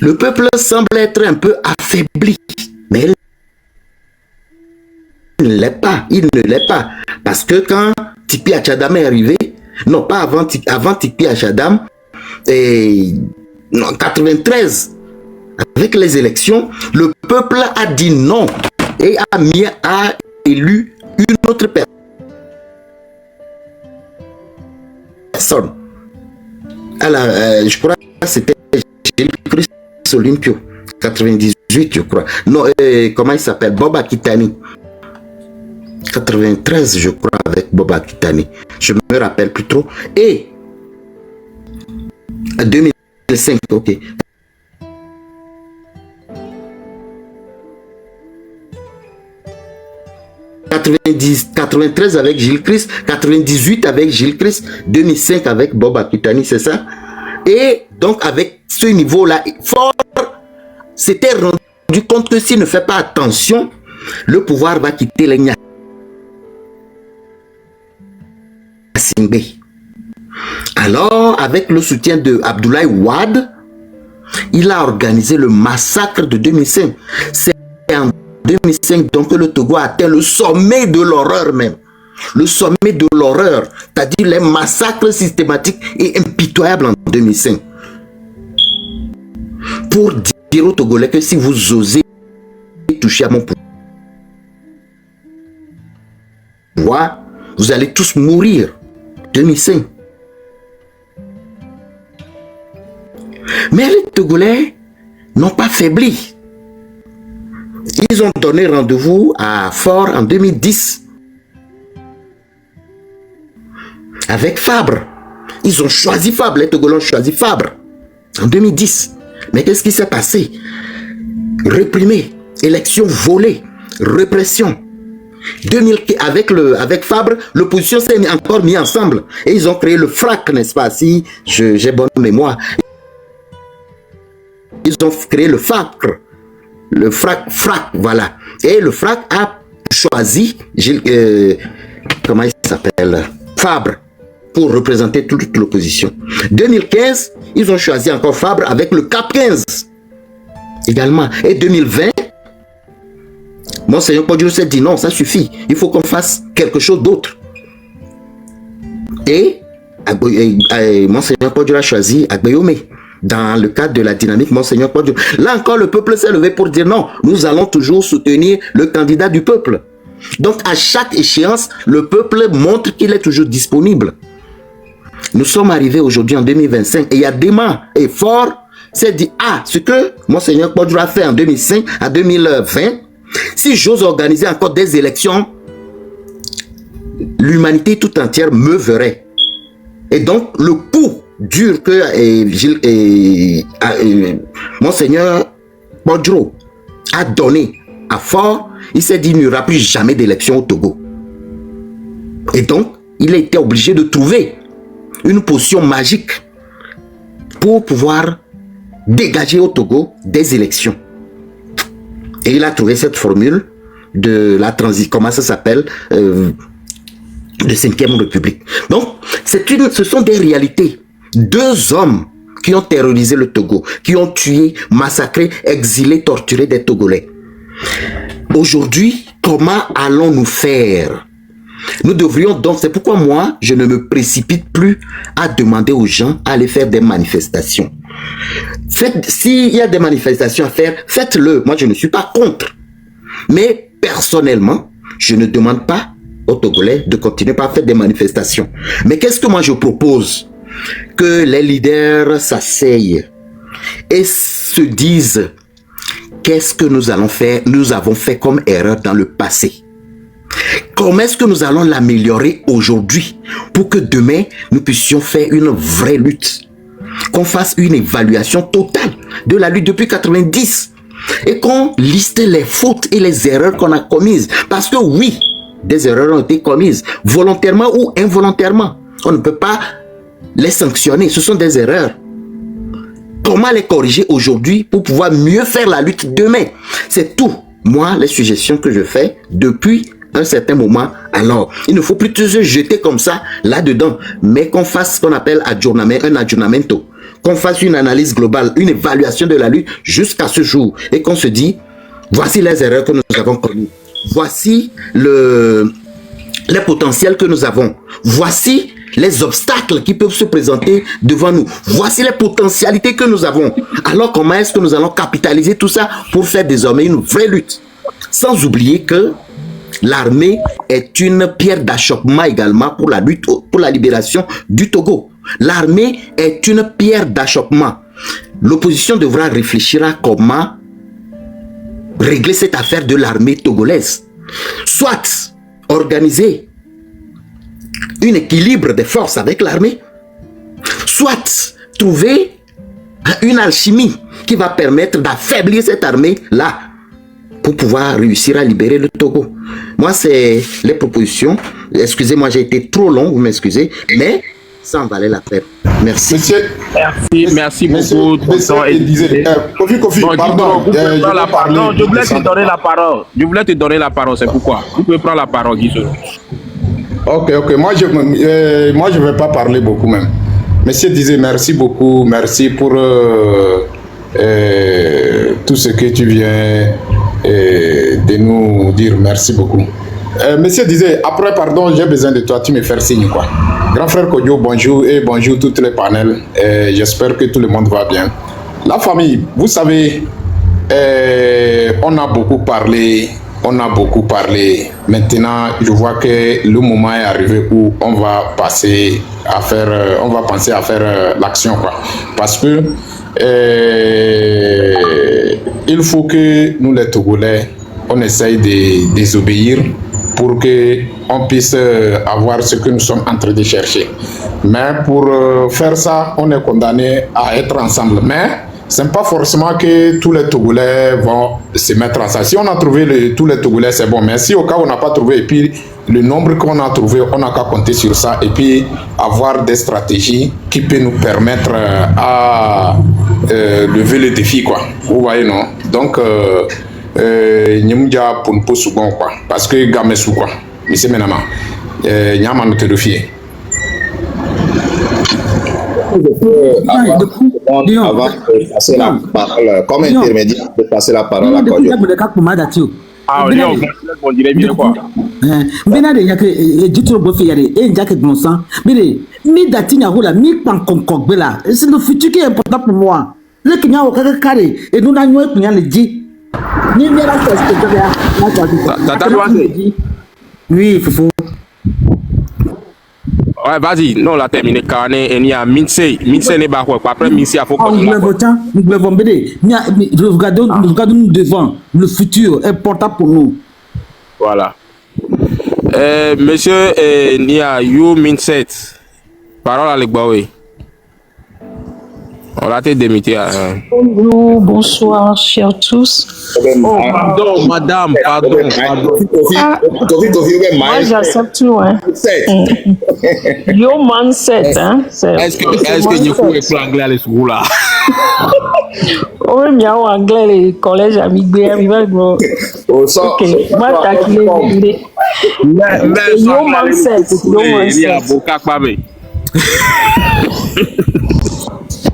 Le peuple semble être un peu affaibli, mais il ne l'est pas. Il ne l'est pas. Parce que quand Tipi Achadam est arrivé, non pas avant Tipi Achadam, en 93, avec les élections, le peuple a dit non et a élu une autre personne. Alors, je crois que c'était Gilles Christ Olympio, 98, je crois. Non, comment il s'appelle? Bob Akitani. 93, je crois, avec Bob Akitani. Je me rappelle plus trop. Et 2005, ok. 93 avec Gilles Christ, 98 avec Gilles Christ, 2005 avec Bob Akitani, c'est ça? Et donc avec ce niveau-là, fort s'était rendu compte que s'il ne fait pas attention, le pouvoir va quitter les Nyasingbe. Alors, avec le soutien de Abdoulaye Wade, il a organisé le massacre de 2005. C'est en 2005 donc que le Togo a atteint le sommet de l'horreur même. Le sommet de l'horreur, c'est-à-dire les massacres systématiques et impitoyables en 2005. Pour dire aux Togolais que si vous osez toucher à mon pouvoir, vous allez tous mourir. 2005. Mais les Togolais n'ont pas faibli. Ils ont donné rendez-vous à Fort en 2010 avec Fabre. Ils ont choisi Fabre, les Togolais ont choisi Fabre en 2010. Mais qu'est-ce qui s'est passé? Réprimé, élection volée, répression. Avec Fabre, l'opposition s'est encore mise ensemble et ils ont créé le FRAC, n'est-ce pas? Si j'ai bonne mémoire. Ils ont créé le FACRE. Le FRAC, voilà. Et le FRAC a choisi, comment il s'appelle? Fabre, pour représenter toute l'opposition. 2015, ils ont choisi encore Fabre avec le CAP 15. Également. Et 2020, Monseigneur Podjou s'est dit non, ça suffit. Il faut qu'on fasse quelque chose d'autre. Et Monseigneur Podjou a choisi Agbeyome. Dans le cadre de la dynamique Monseigneur Podjou. Là encore, le peuple s'est levé pour dire non, nous allons toujours soutenir le candidat du peuple. Donc, à chaque échéance, le peuple montre qu'il est toujours disponible. Nous sommes arrivés aujourd'hui en 2025 et il y a des mains et Fort s'est dit, ah, ce que Monseigneur Podjou a fait en 2005 à 2020, si j'ose organiser encore des élections, l'humanité tout entière me verrait. Et donc, le coup dur que Monseigneur Podjou a donné à Fort, il s'est dit, il n'y aura plus jamais d'élection au Togo. Et donc, il a été obligé de trouver une potion magique pour pouvoir dégager au Togo des élections. Et il a trouvé cette formule de la transition, comment ça s'appelle, de 5e République. Donc, ce sont des réalités. 2 hommes qui ont terrorisé le Togo, qui ont tué, massacré, exilé, torturé des Togolais. Aujourd'hui, comment allons-nous faire? Nous devrions donc, c'est pourquoi moi, je ne me précipite plus à demander aux gens à aller faire des manifestations. S'il y a des manifestations à faire, faites-le. Moi, je ne suis pas contre. Mais personnellement, je ne demande pas aux Togolais de continuer par faire des manifestations. Mais qu'est-ce que moi je propose? Que les leaders s'asseyent et se disent qu'est-ce que nous allons faire, nous avons fait comme erreur dans le passé. Comment est-ce que nous allons l'améliorer aujourd'hui pour que demain nous puissions faire une vraie lutte, qu'on fasse une évaluation totale de la lutte depuis 90 et qu'on liste les fautes et les erreurs qu'on a commises. Parce que oui, des erreurs ont été commises volontairement ou involontairement. On ne peut pas les sanctionner, ce sont des erreurs. Comment les corriger aujourd'hui pour pouvoir mieux faire la lutte demain? C'est tout, moi, les suggestions que je fais depuis un certain moment. Alors, il ne faut plus se jeter comme ça là-dedans, mais qu'on fasse ce qu'on appelle un aggiornamento, qu'on fasse une analyse globale, une évaluation de la lutte jusqu'à ce jour et qu'on se dit, voici les erreurs que nous avons commises, voici les potentiels que nous avons, voici les obstacles qui peuvent se présenter devant nous, voici les potentialités que nous avons. Alors comment est-ce que nous allons capitaliser tout ça pour faire désormais une vraie lutte? Sans oublier que l'armée est une pierre d'achoppement également pour la lutte, pour la libération du Togo. L'armée est une pierre d'achoppement. L'opposition devra réfléchir à comment régler cette affaire de l'armée togolaise. Soit organiser un équilibre des forces avec l'armée, soit trouver une alchimie qui va permettre d'affaiblir cette armée-là pour pouvoir réussir à libérer le Togo. Moi, c'est les propositions. Excusez-moi, j'ai été trop long, vous m'excusez, mais ça en valait la peine. Merci. Monsieur, merci beaucoup. Kofi, pardon. Je voulais te donner la parole. Je voulais te donner la parole, c'est pourquoi. Vous pouvez prendre la parole, Guy. Ok. Moi, je ne vais pas parler beaucoup même. Monsieur disait merci beaucoup. Merci pour tout ce que tu viens de nous dire. Merci beaucoup. Monsieur disait, après, pardon, j'ai besoin de toi, tu me fais signe, quoi. Grand frère Kodjo, bonjour et bonjour tous les panels. J'espère que tout le monde va bien. La famille, vous savez, on a beaucoup parlé. Maintenant, je vois que le moment est arrivé où on va penser à faire l'action, quoi. Parce que il faut que nous, les Togolais, on essaye de désobéir pour qu'on puisse avoir ce que nous sommes en train de chercher. Mais pour faire ça, on est condamné à être ensemble. Mais ce n'est pas forcément que tous les Togolais vont se mettre ensemble. Si on a trouvé tous les Togolais, c'est bon. Mais si au cas où on n'a pas trouvé, et puis le nombre qu'on a trouvé, on n'a qu'à compter sur ça et puis avoir des stratégies qui peuvent nous permettre à lever le défi, quoi. Vous voyez, non? Donc, Nyamja pour ne pas souvent, quoi. Parce que Gamesou, quoi. Mais c'est maintenant. Nyama ne te refie. Avant de passer la parole, comme intermédiaire, de passer la parole à Kodjo. Ah, on dirait bien quoi. Bena de yake jitro bofe yare et jake glonsan. Mais mi datinya hola mi pankon bela. C'est le futur qui est important pour moi. Le Kenya au carré et nous n'avons pas le dit. Ni bien la chose que oui, Foufou. Ouais, vas-y, non, la terminé carnet et il y a Minse n'est pas quoi. Après Minse, il faut nous devons béder. Nous regardons devant. Le futur est important pour nous. Voilà. Monsieur Nia You Minset, parole à l'Egbaoui. On l'a été démité. Bonjour, bonsoir, chers tous. Oh, pardon, madame, pardon. Moi, j'accepte tout, hein. Yo, mindset, hein. Est-ce que vous pouvez faire anglais à l'école là? Oui, mais en anglais, les collèges amigués, ok, moi, t'as qu'il est. Yo, mindset. Il y a beaucoup à parler.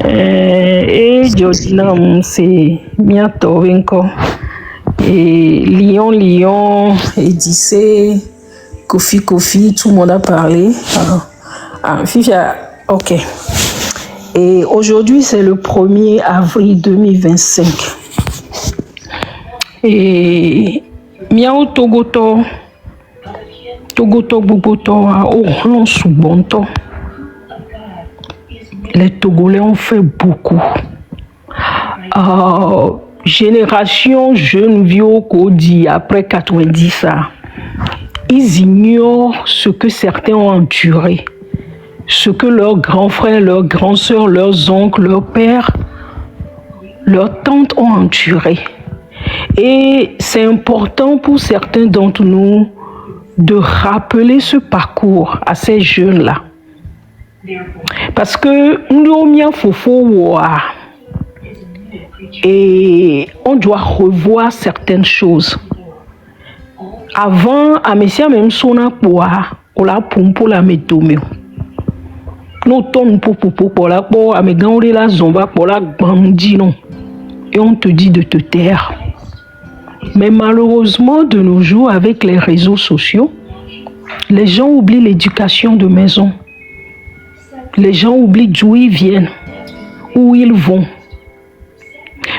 Et Jodinam, c'est bientôt encore. Et Lyon, Edissé, Kofi, tout le monde a parlé. FIFA, ok. Et aujourd'hui, c'est le 1er avril 2025. Et Miao Togoto, Boboto, oh, l'on sous bon temps. Les Togolais ont fait beaucoup. Génération jeune vieux Kodi après 90 ans, ils ignorent ce que certains ont enduré, ce que leurs grands frères, leurs grands sœurs, leurs oncles, leurs pères, leurs tantes ont enduré. Et c'est important pour certains d'entre nous de rappeler ce parcours à ces jeunes-là. Parce que nous Fofo et on doit revoir certaines choses. Avant, à Messia même sona poa, on la pompe la métomé. Nous tombons pour la pour à mes gants la zomba pour la bandit non. Et on te dit de te taire. Mais malheureusement, de nos jours, avec les réseaux sociaux, les gens oublient l'éducation de maison. Les gens oublient d'où ils viennent, où ils vont.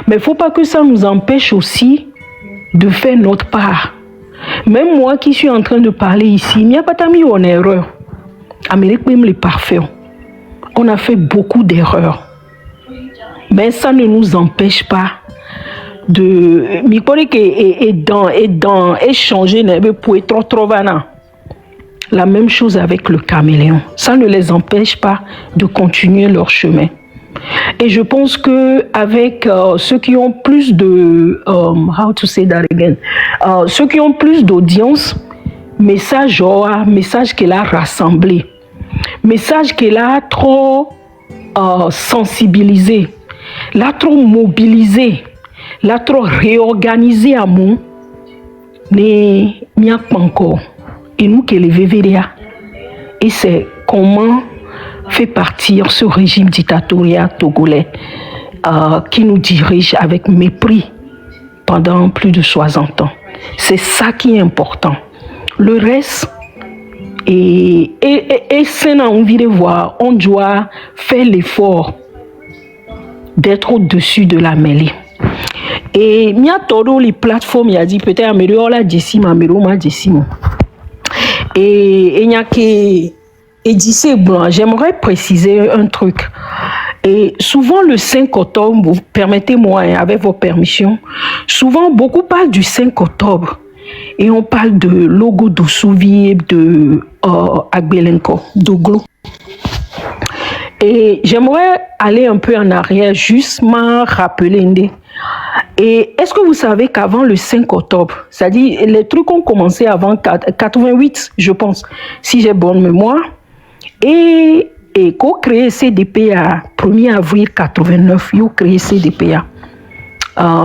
Mais il ne faut pas que ça nous empêche aussi de faire notre part. Même moi qui suis en train de parler ici, il n'y a pas mis en erreur. Amérique même les parfaits. On a fait beaucoup d'erreurs. Mais ça ne nous empêche pas de échanger pour être trop vana. La même chose avec le caméléon. Ça ne les empêche pas de continuer leur chemin. Et je pense que avec ceux qui ont plus de ceux qui ont plus d'audience, message qu'elle a rassemblé, message qu'elle a trop sensibilisé, l'a trop mobilisé, l'a trop réorganisé à mon mais n'y a pas encore. Et nous qui les VVDA. Et c'est comment fait partir ce régime dictatorial togolais qui nous dirige avec mépris pendant plus de 60 ans. C'est ça qui est important. Le reste, et c'est là envie de voir, on doit faire l'effort d'être au-dessus de la mêlée. Et il y a todo les plateformes, il a dit peut-être améliore la décime, améliore ma décime. Et il y a que j'aimerais préciser un truc. Et souvent le 5 octobre, permettez-moi avec vos permissions, souvent beaucoup parlent du 5 octobre et on parle de logo de Souvier de Agbelenko, d'Oglo. Et j'aimerais aller un peu en arrière, juste m'en rappeler. Et est-ce que vous savez qu'avant le 5 octobre, c'est-à-dire les trucs ont commencé avant 88, je pense, si j'ai bonne mémoire, et qu'on crée CDPA 1er avril 89, ils ont créé CDPA.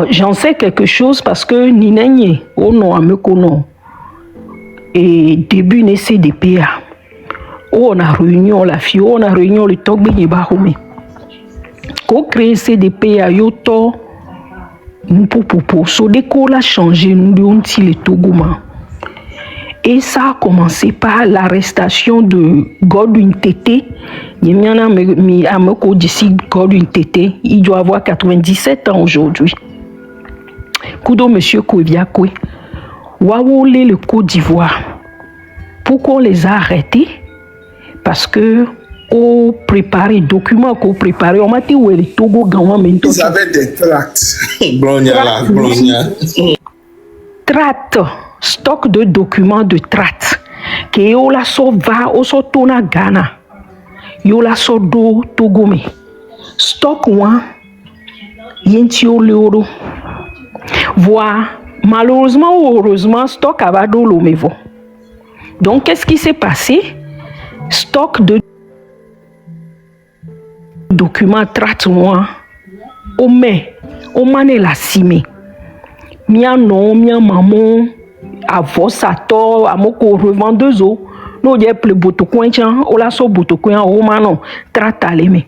J'en sais quelque chose parce que Ninenye, au nom à me connaît, et début de CDPA, on a réunion la fille, on a réunion le Togbe Nibahoumi. Qu'on crée CDPA, yo to so dès qu'on a changé, nous avons dit le Togoma. Et ça a commencé par l'arrestation de Godwin Tété. Il y en a mis à me d'ici Godwin Tété. Il doit avoir 97 ans aujourd'hui. Kudo Monsieur Kouviakwe. Waoulé le Côte d'Ivoire. Pourquoi on les a arrêtés? Parce que on préparait documents qu'on préparait. On m'a dit où est le Togo Gawa Mento. Ils avaient des tracts. Tracts. Stock de documents de traite que yo la so va o so tona Ghana yo la so do Togome stock one yenti o leoro voir malheureusement ou heureusement stock a do lo mevo. Donc qu'est-ce qui s'est passé? Stock de documents traite one o mané la cime mia non mia maman avant ça tort à mon revendeuse nous y a plus beaucoup coin on la so beaucoup coin au manon traite à l'aimer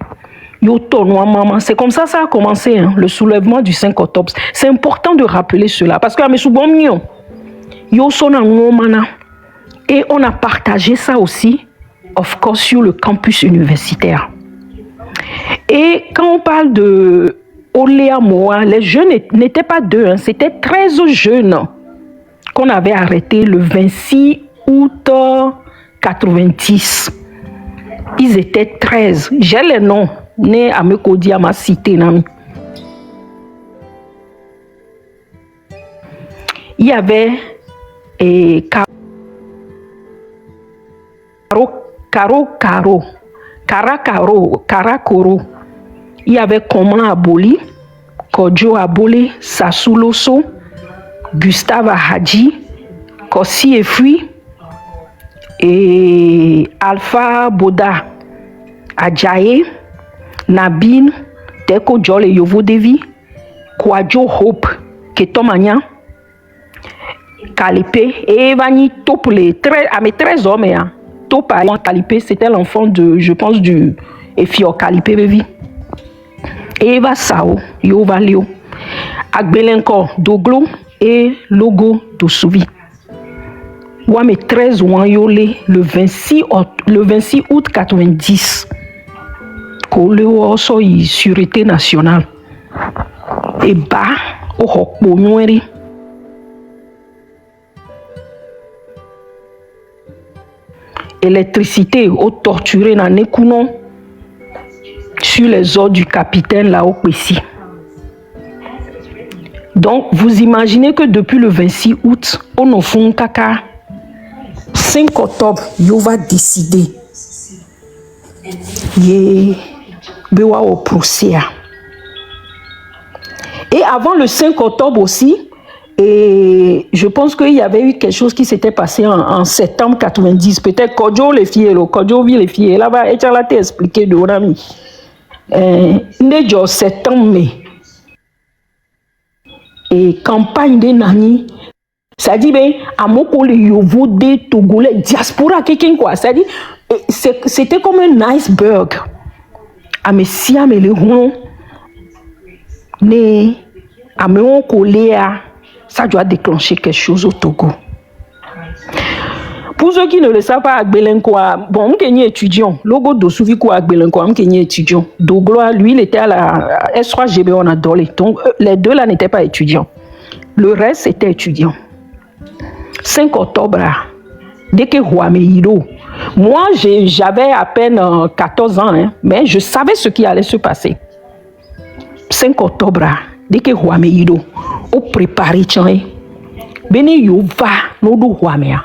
yo tournoie maman. C'est comme ça a commencé hein, le soulèvement du 5 octobre. C'est important de rappeler cela parce que à mes soubon mignon yo son en mana et on a partagé ça aussi of course sur le campus universitaire. Et quand on parle de Oléa Moa, les jeunes n'étaient pas deux, hein, c'était 13 jeunes qu'on avait arrêté le 26 août 90. Ils étaient 13. J'ai les noms. Né à me codi à ma cité. Il y avait Karakoro. Il y avait Komla Aboli, Kodjo Aboli, Sassuloso, Gustave Hadji, Kossi Efui et Alpha Boda, Adjaye, Nabin, Teko Jole Yovo Devi, Kwadjo Hope, Ketomanya, Kalepe et Evani Topule, à mes 13 hommes. Topa Calipé, c'était l'enfant de, je pense, du Efio Calipé, baby. Eva Sao, Yova Leo, Agbelenko, Doglo et Logo Dosuvi. Ouame 13 Wanyole, le 26 août 90. Koleo Soy, Sûreté nationale. Et bas, au Hokpo Nweri. Électricité, au torturé dans Nekounon. Sur les ordres du capitaine Lao Kwesi. Donc, vous imaginez que depuis le 26 août, on a fait un caca. 5 octobre, il va décider. Il va au procès. Et avant le 5 octobre aussi, et je pense qu'il y avait eu quelque chose qui s'était passé en septembre 90. Peut-être Kodjo les filles, Kodjo vit les filles. Là-bas, et tu as expliqué de Rami. Nejo septembre mai et campagne de Nani, ça dit ben à moko le yovo de Togolais diaspora quelqu'un quoi, ça dit c'était comme un iceberg à Messia mais le rond né à me collé ça doit déclencher quelque chose au Togo. Pour ceux qui ne le savent pas, Agbelenkoa, bon, on est étudiant. Logo Dosuvi quoi Agbelenkoa, on est étudiant. Dogloa, lui, il était à la S3GB, on a dolé. Donc, les deux là n'étaient pas étudiants. Le reste était étudiant. 5 octobre, dès que Huameiro, moi, j'avais à peine 14 ans, hein, mais je savais ce qui allait se passer. 5 octobre, dès que Huameiro, on préparait, tiens, Beni Yova, nous nous Huamea.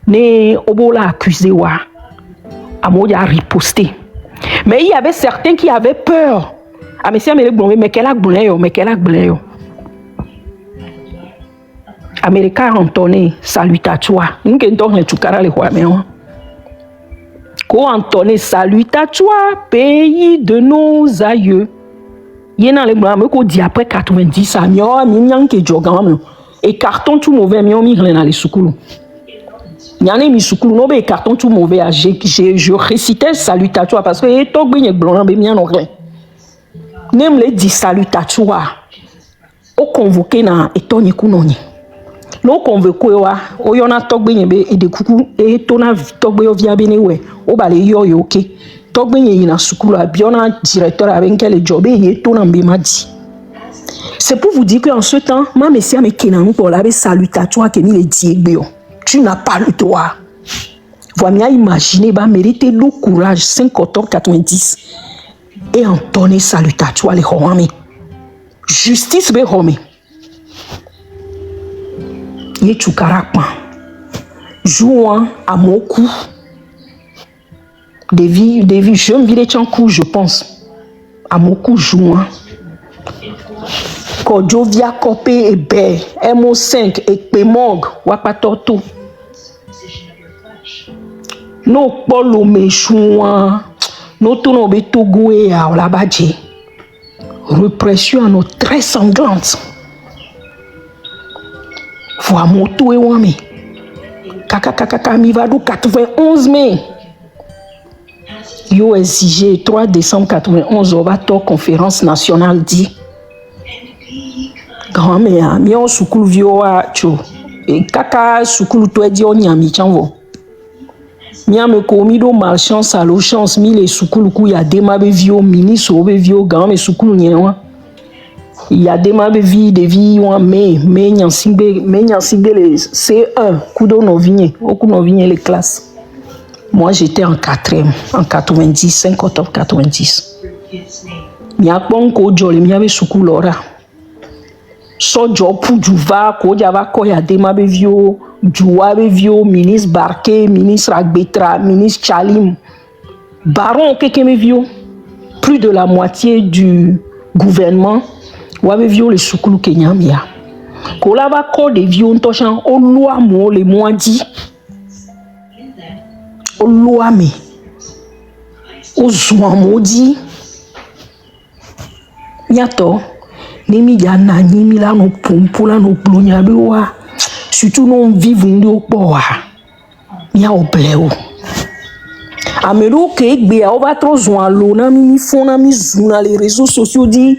Ne obola accusé wa amoya riposté mais il y avait certains qui avaient peur ah mais quel a blé Américain entonné salutatoire nous que donc tu cara le roi mais ko entonné salutatoire pays de nos aïeux yena le blanc me ko dit après 90 ça mio mi ke jogam et carton tout mauvais mi on mi dans les soukulu. Nyane mi soukulu no be carton tout mauvais je récitais salutatoire parce que to gbe blanc be mi anglais nem le dit salutatoire o convoqué na etonye kunonye no convoqué wa o yona to gbe be e de kuku e to na to gbe ovia be ne we o ba le yo ok to gbe yin na soukulu abiona directeur avec quel job e to na be ma dit. C'est pour vous dire que en ce temps ma messia me kenan pour la be salutatoire que ni le dit gbe. Tu n'as pas le droit. Voilà, imaginez, mériter le courage, 5 octobre 90, et entonner salutatoire les Romains. Justice be Romains. Yé Tchoukarapa. Jouant à mon cou. Des vies, je me vis en coup, je pense. À mon cou, jouant. Kodjovia Kopé et Bé, MO5 et Pémog, Wapatoto. No polo méchouan, no tono Togo et à la badje. Répression à nos très sanglante. Vois moto et wame. Kaka mi va do 91 mai. Yo exigé 3 décembre 91 au bateau conférence nationale dit. Grand-mère, mi on soukulu vio a cho. Et kaka soukulu to di on yami chanvo. Mi a me komi do malchance à l'eau chance mi les soukulu ku ya dema be vio ministre be vio grand me soukulu nyewa. Ya dema be vi de vi wan me nyansimbe les C1 kudo no vigné, oku no vigné les classes. Moi j'étais en 4e en 90, 5 octobre 90. Mi a pon ko jole mi ave soukulu ora. So job pour Djouva, ko java ko ya dema be vio, Djoua be vio, ministre Barké, ministre Agbetra, ministre Chalim, baron keke me vio, plus de la moitié du gouvernement, ou be vio le soukulu kenyamia. Ko la va ko de vio ntochan, o loi mo le moadi, o loi me, o zouan modi, yato. Nimi ya na nimi la no pompo la no plonya be wa surtout non vivre ndo po wa mi a obleo Amelo que Béa, on va trop zoan l'on mi fona mi zouna les réseaux sociaux dit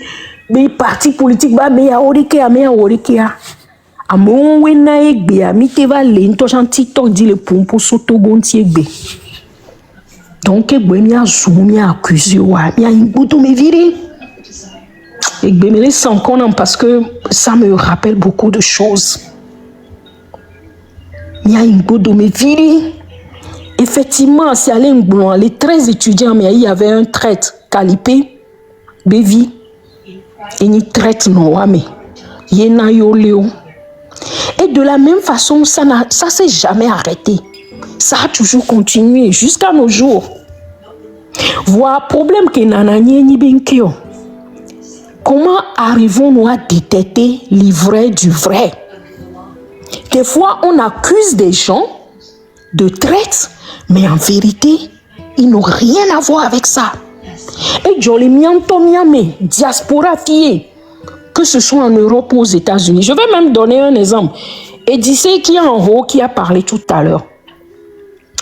les partis politiques ba Béa orikea mea orikea. Amon wena Béa mi te va lento jan TikTok dit le pompo soto gonti Bé. Donc Bé mi a zoom mi a accusé wa mi a imbuto me viri. Bé me laisse encore parce que ça me rappelle beaucoup de choses. Mi a imbuto me viri. Effectivement, c'est allé les 13 étudiants, mais il y avait un traite calipé, bévi, et ni traite noamé, yena yo léo. Et de la même façon, ça s'est jamais arrêté. Ça a toujours continué jusqu'à nos jours. Voilà problème que nanani ni benkeo. Comment arrivons-nous à détecter l'ivraie du vrai? Des fois, on accuse des gens de traite, mais en vérité, ils n'ont rien à voir avec ça. Et joli mianto miame, diaspora fiée, que ce soit en Europe ou aux États-Unis. Je vais même donner un exemple. Edissé qui est en haut, qui a parlé tout à l'heure.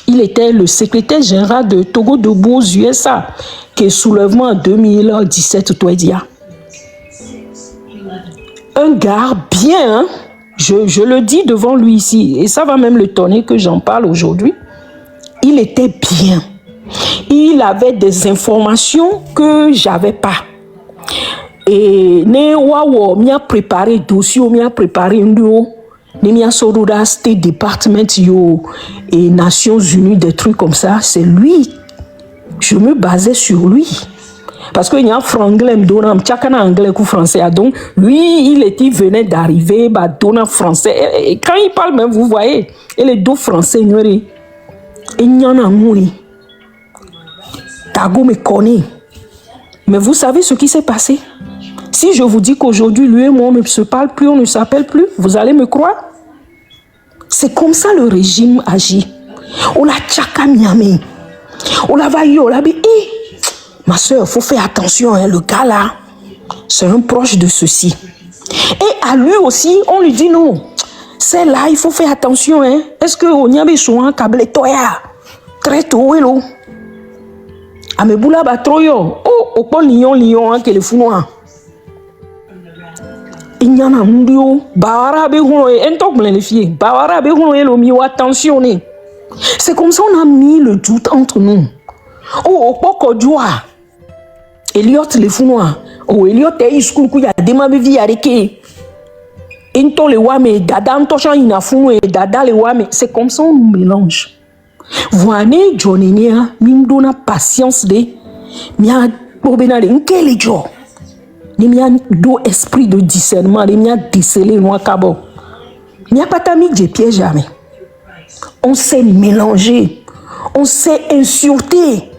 Il était le secrétaire général de Togo de aux USA, qui est soulèvement en 2017, toi dia. Un gars bien, hein? Je le dis devant lui ici, et ça va même le tonner que j'en parle aujourd'hui. Il était bien. Il avait des informations que j'avais pas. Et ne wawo m'y a préparé dossier, m'y a préparé un duo, ne m'y a sorti State Department yo et Nations Unies, des trucs comme ça. C'est lui. Je me basais sur lui. Parce qu'il y a un franglais, chacun anglais ou français. Donc, lui, il venait d'arriver, donnant français. Et quand il parle même, vous voyez, et les deux français, il y en a un. Tago me connaît. Mais vous savez ce qui s'est passé? Si je vous dis qu'aujourd'hui, lui et moi, on ne se parle plus, on ne s'appelle plus, vous allez me croire? C'est comme ça le régime agit. On la tchaka miami. On la va yo, la bi. Ma soeur, il faut faire attention, hein, le gars là, c'est un proche de ceci. Et à lui aussi, on lui dit non. C'est là, il faut faire attention. Hein. Est-ce que on y a besoin de câble toya? Très tôt, hello. Ameboula batroyo. Oh, au pôle lion, hein, que le fou noir. Il y en a un duo. Bawara behuno et un toc les filles. Bawara behuno et le mio, attention. C'est comme ça on a mis le doute entre nous. Oh, au poko joie. Elliot le fou noir. Oh, Elliot est school qui a démarré vie avec into le wame, dada antoshan ina fou et dada le wame. C'est comme ça on mélange. Voyez, Johnny Nia, m'dona patience de, mia bobena de nkele jo. Ni mia do esprit de discernement, ni mia déceler noa kabo. Mia pas mis de pied jamais. On s'est mélangé, on s'est insulté.